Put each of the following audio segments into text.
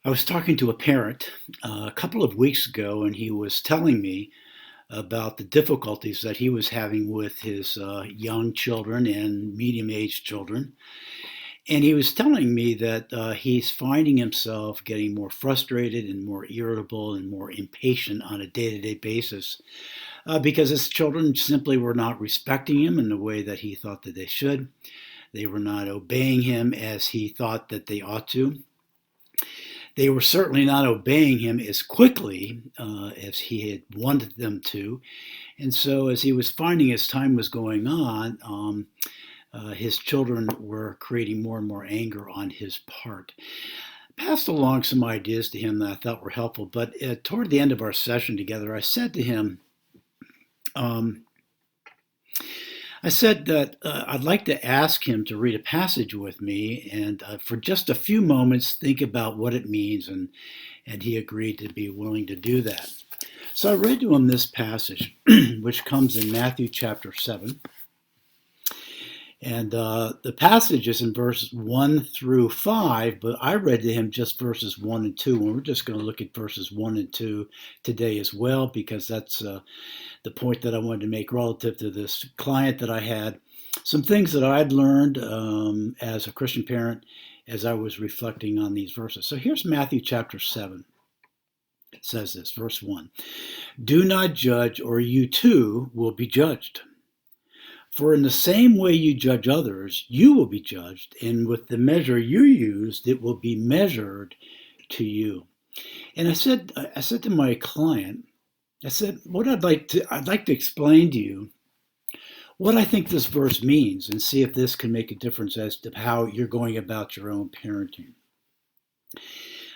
I was talking to a parent a couple of weeks ago, and he was telling me about the difficulties that he was having with his young children and medium aged children. And he was telling me that he's finding himself getting more frustrated and more irritable and more impatient on a day to day basis because his children simply were not respecting him in the way that he thought that they should. They were not obeying him as he thought that they ought to. They were certainly not obeying him as quickly as he had wanted them to. And so, as he was finding as time was going on, his children were creating more and more anger on his part. I passed along some ideas to him that I thought were helpful, but toward the end of our session together, I said to him, um, I said that I'd like to ask him to read a passage with me and for just a few moments think about what it means, and he agreed to be willing to do that. So I read to him this passage, which comes in Matthew chapter 7. And the passage is in verses 1 through 5, but I read to him just verses 1 and 2. And we're just going to look at verses 1 and 2 today as well, because that's the point that I wanted to make relative to this client that I had. Some things that I'd learned as a Christian parent as I was reflecting on these verses. So here's Matthew chapter 7. It says this, verse 1. Do not judge, or you too will be judged. For in the same way you judge others, you will be judged, and with the measure you used, it will be measured to you. And I said to my client, I said, I'd like to explain to you what I think this verse means and see if this can make a difference as to how you're going about your own parenting.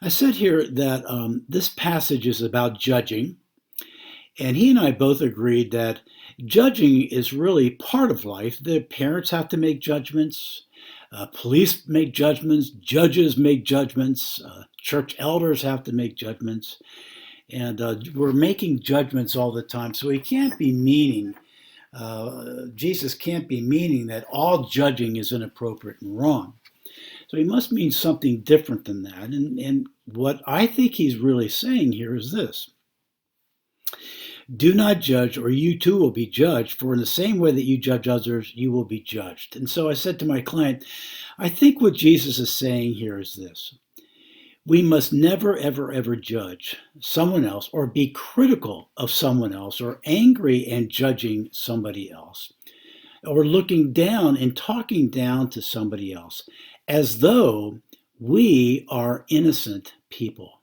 I said here that this passage is about judging, and he and I both agreed that judging is really part of life. The parents have to make judgments, police make judgments, judges make judgments, church elders have to make judgments, and we're making judgments all the time. So he can't be meaning, Jesus can't be meaning that all judging is inappropriate and wrong. So he must mean something different than that. And what I think he's really saying here is this. Do not judge, or you too will be judged, for in the same way that you judge others, you will be judged. And so I said to my client, I think what Jesus is saying here is this. We must never, ever, ever judge someone else or be critical of someone else or angry and judging somebody else or looking down and talking down to somebody else as though we are innocent people.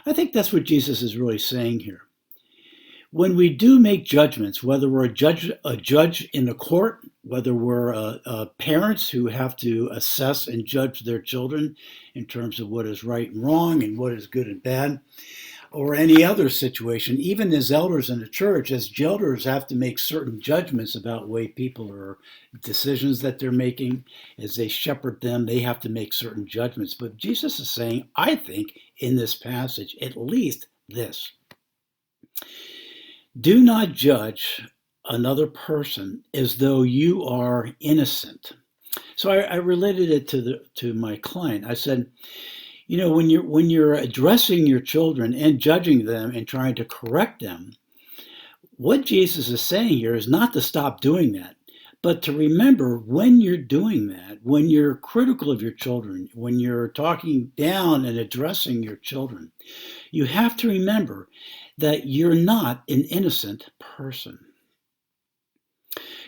I think that's what Jesus is really saying here. When we do make judgments, whether we're a judge in the court, whether we're parents who have to assess and judge their children in terms of what is right and wrong and what is good and bad, or any other situation, even as elders in the church, as elders have to make certain judgments about way people are, decisions that they're making, as they shepherd them, they have to make certain judgments. But Jesus is saying, I think, in this passage, at least this. Do not judge another person as though you are innocent. So I related it to my client. I said, you know, when you're addressing your children and judging them and trying to correct them, what Jesus is saying here is not to stop doing that, but to remember when you're doing that, when you're critical of your children, when you're talking down and addressing your children, you have to remember that you're not an innocent person.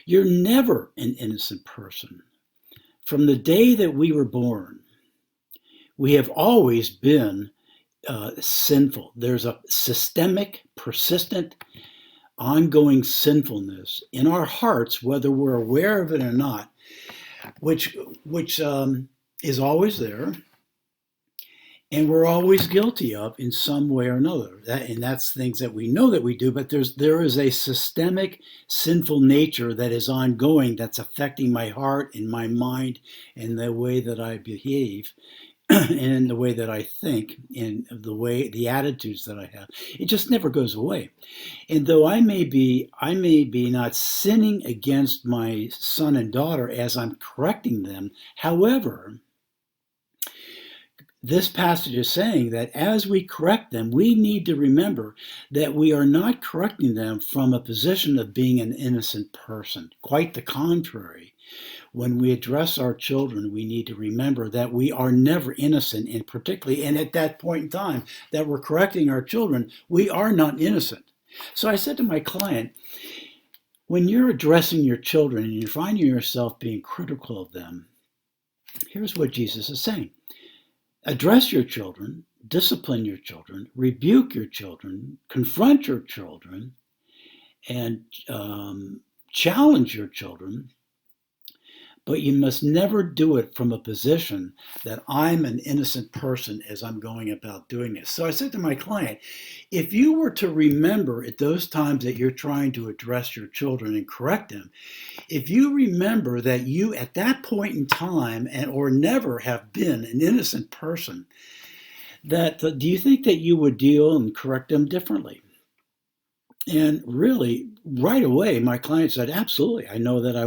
You're never an innocent person. From the day that we were born, we have always been sinful. There's a systemic, persistent, ongoing sinfulness in our hearts, whether we're aware of it or not, which is always there, and we're always guilty of in some way or another. And that's things that we know that we do, but there is a systemic sinful nature that is ongoing, that's affecting my heart and my mind and the way that I behave and the way that I think and the attitudes that I have. It just never goes away. And though I may be not sinning against my son and daughter as I'm correcting them, however, this passage is saying that as we correct them, we need to remember that we are not correcting them from a position of being an innocent person. Quite the contrary. When we address our children, we need to remember that we are never innocent, and particularly, and at that point in time that we're correcting our children, we are not innocent. So I said to my client, when you're addressing your children and you're finding yourself being critical of them, here's what Jesus is saying. Address your children, discipline your children, rebuke your children, confront your children, and challenge your children, but you must never do it from a position that I'm an innocent person as I'm going about doing this. So I said to my client, if you were to remember at those times that you're trying to address your children and correct them, if you remember that you at that point in time or never have been an innocent person, that do you think that you would deal and correct them differently? And really, right away, my client said, absolutely. I know that I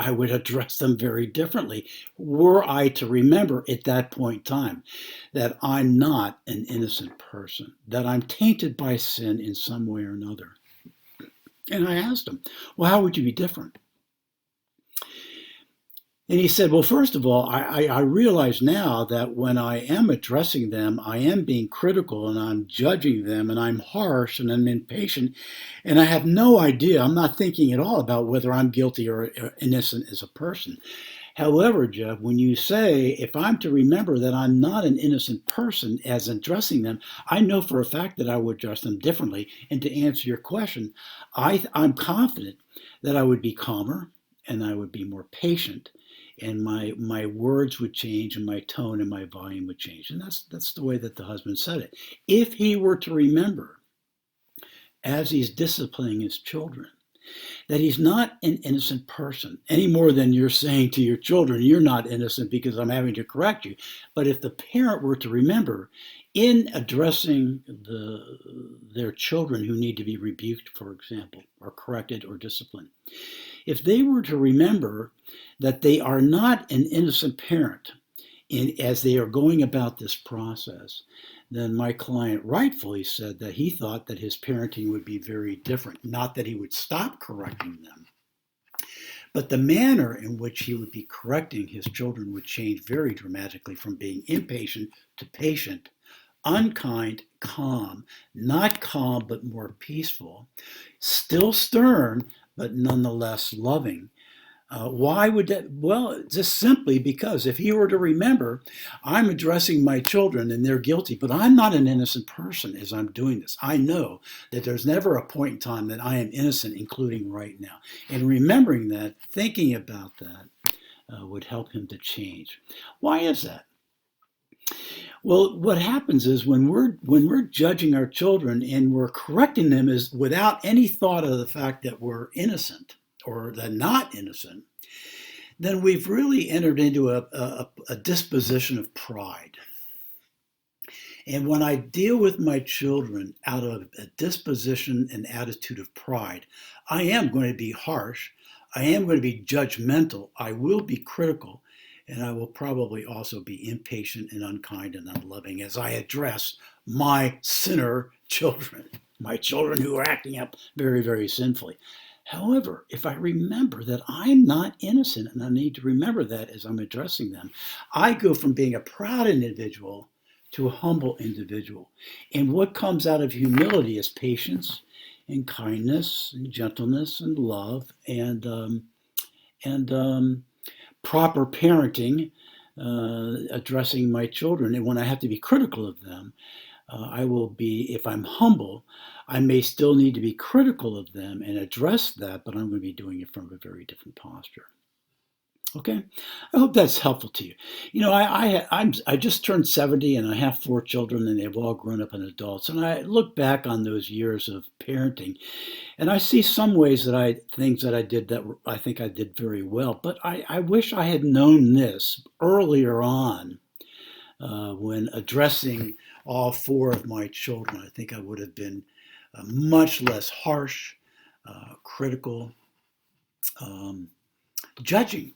would address them very differently were I to remember at that point in time that I'm not an innocent person, that I'm tainted by sin in some way or another. And I asked him, well, how would you be different? And he said, well, first of all, I realize now that when I am addressing them, I am being critical and I'm judging them and I'm harsh and I'm impatient and I have no idea. I'm not thinking at all about whether I'm guilty or innocent as a person. However, Jeff, when you say, if I'm to remember that I'm not an innocent person as addressing them, I know for a fact that I would address them differently. And to answer your question, I'm confident that I would be calmer and I would be more patient and my words would change and my tone and my volume would change. And that's the way that the husband said it. If he were to remember, as he's disciplining his children, that he's not an innocent person any more than you're saying to your children, you're not innocent because I'm having to correct you. But if the parent were to remember in addressing their children who need to be rebuked, for example, or corrected or disciplined, if they were to remember that they are not an innocent parent as they are going about this process, then my client rightfully said that he thought that his parenting would be very different. Not that he would stop correcting them, but the manner in which he would be correcting his children would change very dramatically from being impatient to patient, unkind, calm, not calm, but more peaceful, still stern, but nonetheless loving. Why would that? Well, just simply because if he were to remember, I'm addressing my children and they're guilty, but I'm not an innocent person as I'm doing this. I know that there's never a point in time that I am innocent, including right now. And remembering that, thinking about that, would help him to change. Why is that? Well, what happens is when we're judging our children and we're correcting them is without any thought of the fact that we're innocent or that not innocent, then we've really entered into a disposition of pride. And when I deal with my children out of a disposition and attitude of pride, I am going to be harsh. I am going to be judgmental. I will be critical. And I will probably also be impatient and unkind and unloving as I address my sinner children, my children who are acting up very, very sinfully. However, if I remember that I'm not innocent, and I need to remember that as I'm addressing them, I go from being a proud individual to a humble individual. And what comes out of humility is patience and kindness and gentleness and love and proper parenting, addressing my children. And when I have to be critical of them, I will be, if I'm humble, I may still need to be critical of them and address that, but I'm going to be doing it from a very different posture. Okay, I hope that's helpful to you. You know, I just turned 70 and I have 4 children and they've all grown up and adults. And I look back on those years of parenting and I see some things that I did that I think I did very well. But I wish I had known this earlier on when addressing all 4 of my children. I think I would have been much less harsh, critical, judging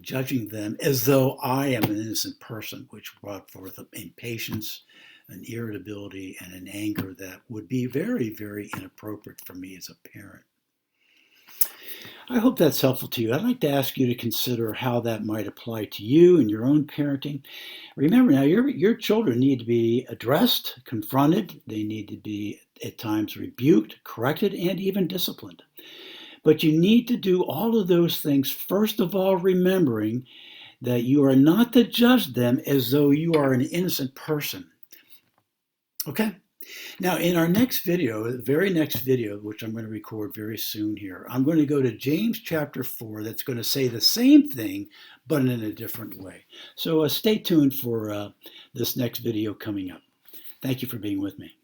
judging them as though I am an innocent person, which brought forth an impatience, an irritability, and an anger that would be very, very inappropriate for me as a parent. I hope that's helpful to you. I'd like to ask you to consider how that might apply to you in your own parenting. Remember now, your children need to be addressed, confronted. They need to be at times rebuked, corrected, and even disciplined. But you need to do all of those things, first of all, remembering that you are not to judge them as though you are an innocent person. Okay? Now, in our next video, the very next video, which I'm going to record very soon here, I'm going to go to James chapter 4 that's going to say the same thing, but in a different way. So stay tuned for this next video coming up. Thank you for being with me.